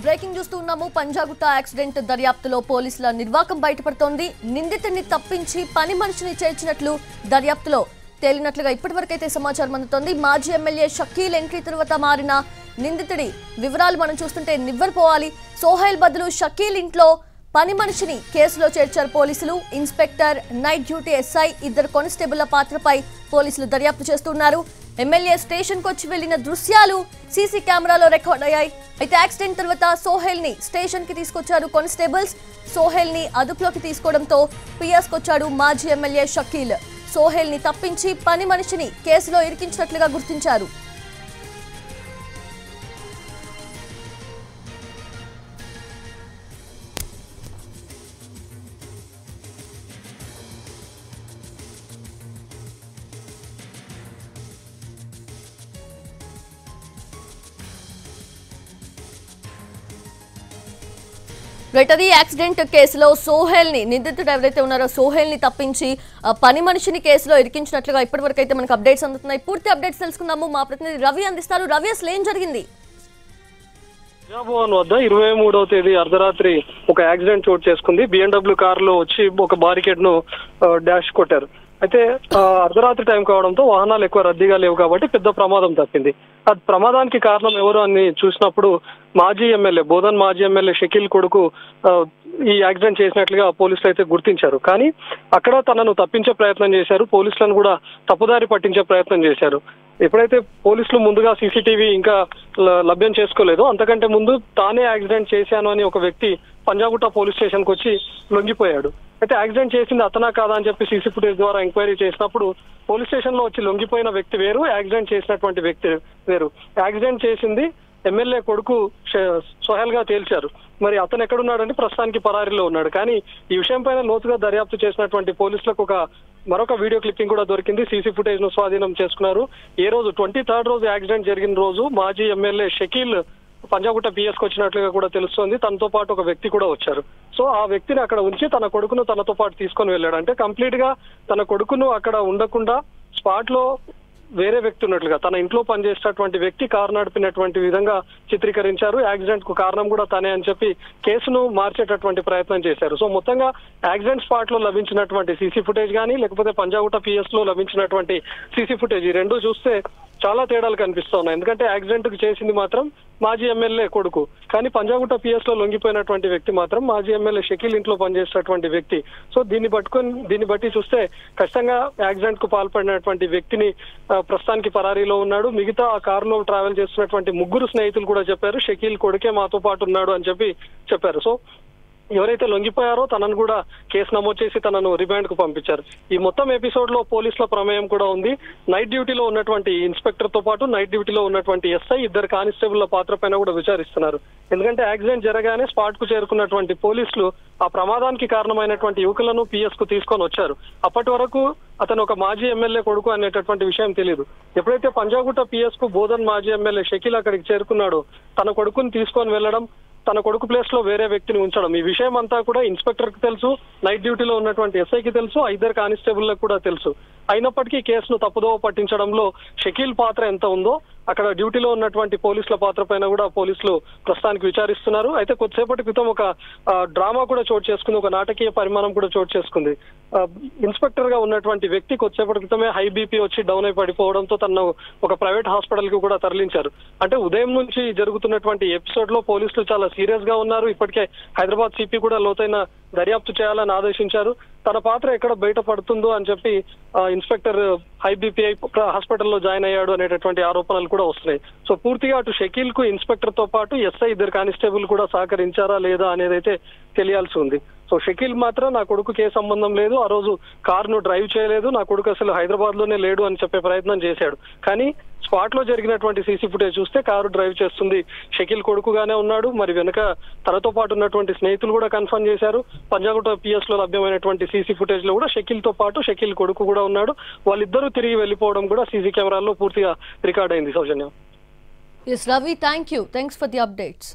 Breaking చూస్తున్నాము. Panjagutta accident దర్యాప్తులో పోలీసుల నిర్వాకం బయటపడుతోంది. నిందితుడిని తప్పించి పని మనిషిని చేర్చినట్లు దర్యాప్తులో తేలినట్లుగా ఇప్పటివరకైతే సమాచారం అందుతోంది. మాజీ ఎమ్మెల్యే షకీల్ ఎంట్రీ తర్వాత మారిన నిందితుడి వివరాలు మనం చూస్తుంటే నివ్వెరపోవాలి. సోహైల్ బదులు షకీల్ ఇంట్లో పని మనిషిని కేసులో చేర్చారు పోలీసులు. ఇన్స్పెక్టర్, నైట్ డ్యూటీ ఎస్ఐ, ఇద్దరు కానిస్టేబుల్ల పాత్రపై పోలీసులు దర్యాప్తు చేస్తున్నారు. ఎమ్మెల్యే స్టేషన్ కు వచ్చి వెళ్లిన దృశ్యాలు సీసీ కెమెరాలో రికార్డ్ అయ్యాయి. అయితే యాక్సిడెంట్ తర్వాత సోహైల్ ని స్టేషన్ కి తీసుకొచ్చారు కానిస్టేబుల్స్. సోహైల్ ని అదుపులోకి తీసుకోవడంతో పిఎస్ కొచ్చాడు మాజీ ఎమ్మెల్యే షకీల్. సోహైల్ ని తప్పించి పని మనిషిని కేసులో ఇరికించినట్లుగా గుర్తించారు. అది యాక్సిడెంట్ కేసులో సోహైల్ ని, నిందితుడు ఎవరైతే ఉన్నారో సోహైల్ ని తప్పించి పని మనిషిని కేసులో ఇరికించినట్లుగా ఇప్పటివరకు అయితే మనకు అప్డేట్స్ అందుతున్నాయి. పూర్తి అప్డేట్స్ తెలుసుకుందాము. మా ప్రతినిధి రవి అందిస్తారు. రవి, అసలు ఏం జరిగింది? ప్రజాభవన్ వద్ద 23వ తేదీ అర్ధరాత్రి ఒక యాక్సిడెంట్ చోటు చేసుకుంది. BMW కార్ లో వచ్చి ఒక బారికేడ్ ను డాష్ కొట్టారు. అయితే అర్ధరాత్రి టైం కావడంతో వాహనాలు ఎక్కువ రద్దీగా లేవు కాబట్టి పెద్ద ప్రమాదం తప్పింది. ఆ ప్రమాదానికి కారణం ఎవరు అని చూసినప్పుడు మాజీ ఎమ్మెల్యే, బోధన్ మాజీ ఎమ్మెల్యే షకీల్ కొడుకు ఈ యాక్సిడెంట్ చేసినట్లుగా పోలీసులు అయితే గుర్తించారు. కానీ అక్కడ తనను తప్పించే ప్రయత్నం చేశారు. పోలీసులను కూడా తప్పుదారి పట్టించే ప్రయత్నం చేశారు. ఎప్పుడైతే పోలీసులు ముందుగా సీసీటీవీ ఇంకా లభ్యం చేసుకోలేదు, అంతకంటే ముందు తానే యాక్సిడెంట్ చేశాను అని ఒక వ్యక్తి పంజాగుట్ట పోలీస్ స్టేషన్ కు వచ్చి లొంగిపోయాడు. అయితే యాక్సిడెంట్ చేసింది అతనా కాదా అని చెప్పి సీసీ ఫుటేజ్ ద్వారా ఎంక్వైరీ చేసినప్పుడు పోలీస్ స్టేషన్ లో వచ్చి లొంగిపోయిన వ్యక్తి వేరు, యాక్సిడెంట్ చేసినటువంటి వ్యక్తి వేరు. యాక్సిడెంట్ చేసింది ఎమ్మెల్యే కొడుకు సోహైల్ గా తేల్చారు. మరి అతను ఎక్కడున్నాడంటే ప్రస్తుతానికి పరారీలో ఉన్నాడు. కానీ ఈ విషయం పైన లోతుగా దర్యాప్తు చేసినటువంటి పోలీసులకు మరొక వీడియో క్లిప్పింగ్ కూడా దొరికింది. సీసీ ఫుటేజ్ ను స్వాధీనం చేసుకున్నారు. ఏ రోజు 23rd రోజు యాక్సిడెంట్ జరిగిన రోజు మాజీ ఎమ్మెల్యే షకీల్ పంజాగుట్ట పిఎస్ కు వచ్చినట్లుగా కూడా తెలుస్తోంది. తనతో పాటు ఒక వ్యక్తి కూడా వచ్చారు. సో ఆ వ్యక్తిని అక్కడ ఉంచి తన కొడుకును తనతో పాటు తీసుకొని వెళ్ళాడు. అంటే కంప్లీట్ గా తన కొడుకును అక్కడ ఉండకుండా స్పాట్ లో వేరే వ్యక్తి ఉన్నట్లుగా, తన ఇంట్లో పనిచేసేటటువంటి వ్యక్తి కారు నడిపినటువంటి విధంగా చిత్రీకరించారు. యాక్సిడెంట్ కు కారణం కూడా తనే అని చెప్పి కేసును మార్చేటటువంటి ప్రయత్నం చేశారు. సో మొత్తంగా యాక్సిడెంట్ స్పాట్ లో లభించినటువంటి సీసీ ఫుటేజ్ కానీ, లేకపోతే పంజాగుట్ట పిఎస్ లో లభించినటువంటి సీసీ ఫుటేజ్, ఈ రెండు చూస్తే చాలా తేడాలు కనిపిస్తా ఉన్నాయి. ఎందుకంటే యాక్సిడెంట్ కు చేసింది మాత్రం మాజీ ఎమ్మెల్యే కొడుకు, కానీ పంజాగుట్ట పిఎస్ లో లొంగిపోయినటువంటి వ్యక్తి మాత్రం మాజీ ఎమ్మెల్యే షకీల్ ఇంట్లో పనిచేసేటటువంటి వ్యక్తి. సో దీన్ని బట్టి చూస్తే ఖచ్చితంగా యాక్సిడెంట్ కు పాల్పడినటువంటి వ్యక్తిని ప్రస్తుతానికి పరారీలో ఉన్నాడు. మిగతా ఆ కారులో ట్రావెల్ చేస్తున్నటువంటి ముగ్గురు స్నేహితులు కూడా చెప్పారు షకీల్ కొడుకే మాతో పాటు ఉన్నాడు అని చెప్పారు. సో ఎవరైతే లొంగిపోయారో తనను కూడా కేసు నమోదు చేసి తనను రిమాండ్ కు పంపించారు. ఈ మొత్తం ఎపిసోడ్ లో పోలీసుల ప్రమేయం కూడా ఉంది. నైట్ డ్యూటీలో ఉన్నటువంటి ఇన్స్పెక్టర్ తో పాటు నైట్ డ్యూటీలో ఉన్నటువంటి ఎస్ఐ, ఇద్దరు కానిస్టేబుల్ల పాత్ర పైన కూడా విచారిస్తున్నారు. ఎందుకంటే యాక్సిడెంట్ జరగానే స్పాట్ కు చేరుకున్నటువంటి పోలీసులు ఆ ప్రమాదానికి కారణమైనటువంటి యువకులను పిఎస్ కు తీసుకొని వచ్చారు. అప్పటి వరకు అతను ఒక మాజీ ఎమ్మెల్యే కొడుకు అనేటటువంటి విషయం తెలియదు. ఎప్పుడైతే పంజాగుట్ట పిఎస్ కు బోధన్ మాజీ ఎమ్మెల్యే షకీల్ అక్కడికి చేరుకున్నాడో తన కొడుకుని తీసుకొని వెళ్లడం, తన కొడుకు ప్లేస్ లో వేరే వ్యక్తిని ఉంచడం, ఈ విషయం అంతా కూడా ఇన్స్పెక్టర్ కి తెలుసు, నైట్ డ్యూటీలో ఉన్నటువంటి ఎస్ఐకి తెలుసు, ఇద్దరు కానిస్టేబుల్లకు కూడా తెలుసు. అయినప్పటికీ కేసును తప్పుదోవ పట్టించడంలో షకీల్ పాత్ర ఎంత ఉందో అక్కడ డ్యూటీలో ఉన్నటువంటి పోలీసుల పాత్ర పైన కూడా పోలీసులు ప్రస్తుతానికి విచారిస్తున్నారు. అయితే కొద్దిసేపటి క్రితం ఒక డ్రామా కూడా చోటు చేసుకుంది, ఒక నాటకీయ పరిమాణం కూడా చోటు చేసుకుంది. ఇన్స్పెక్టర్ గా ఉన్నటువంటి వ్యక్తి కొద్దిసేపటి క్రితమే హై బీపీ వచ్చి డౌన్ అయి పడిపోవడంతో తనను ఒక ప్రైవేట్ హాస్పిటల్ కి కూడా తరలించారు. అంటే ఉదయం నుంచి జరుగుతున్నటువంటి ఎపిసోడ్ లో పోలీసులు చాలా సీరియస్ గా ఉన్నారు. ఇప్పటికే హైదరాబాద్ సిపి కూడా లోతైన దర్యాప్తు చేయాలని ఆదేశించారు. తన పాత్ర ఎక్కడ బయటపడుతుందో అని చెప్పి ఇన్స్పెక్టర్ హై బీపీఐ హాస్పిటల్లో జాయిన్ అయ్యాడు అనేటటువంటి ఆరోపణలు కూడా వస్తున్నాయి. సో పూర్తిగా అటు షకీల్ కు ఇన్స్పెక్టర్ తో పాటు ఎస్ఐ, ఇద్దరు కానిస్టేబుల్ కూడా సహకరించారా లేదా అనేది అయితే తెలియాల్సి ఉంది. సో షకీల్ మాత్రం నా కొడుకుకి ఏ సంబంధం లేదు, ఆ రోజు కారును డ్రైవ్ చేయలేదు, నా కొడుకు అసలు హైదరాబాద్ లోనే లేడు అని చెప్పే ప్రయత్నం చేశాడు. కానీ స్పాట్ లో జరిగినటువంటి సీసీ ఫుటేజ్ చూస్తే కారు డ్రైవ్ చేస్తుంది షకీల్ కొడుకుగానే ఉన్నాడు. మరి వెనుక తనతో పాటు ఉన్నటువంటి స్నేహితులు కూడా కన్ఫర్మ్ చేశారు. పంజాగుట్ట పిఎస్ లో లభ్యమైనటువంటి సీసీ ఫుటేజ్ లో కూడా షకీల్ తో పాటు షకీల్ కొడుకు కూడా ఉన్నాడు. వాళ్ళిద్దరూ తిరిగి వెళ్లిపోవడం కూడా సీసీ కెమెరాల్లో పూర్తిగా రికార్డ్ అయింది. సౌజన్య. Yes, Ravi, thanks for the updates.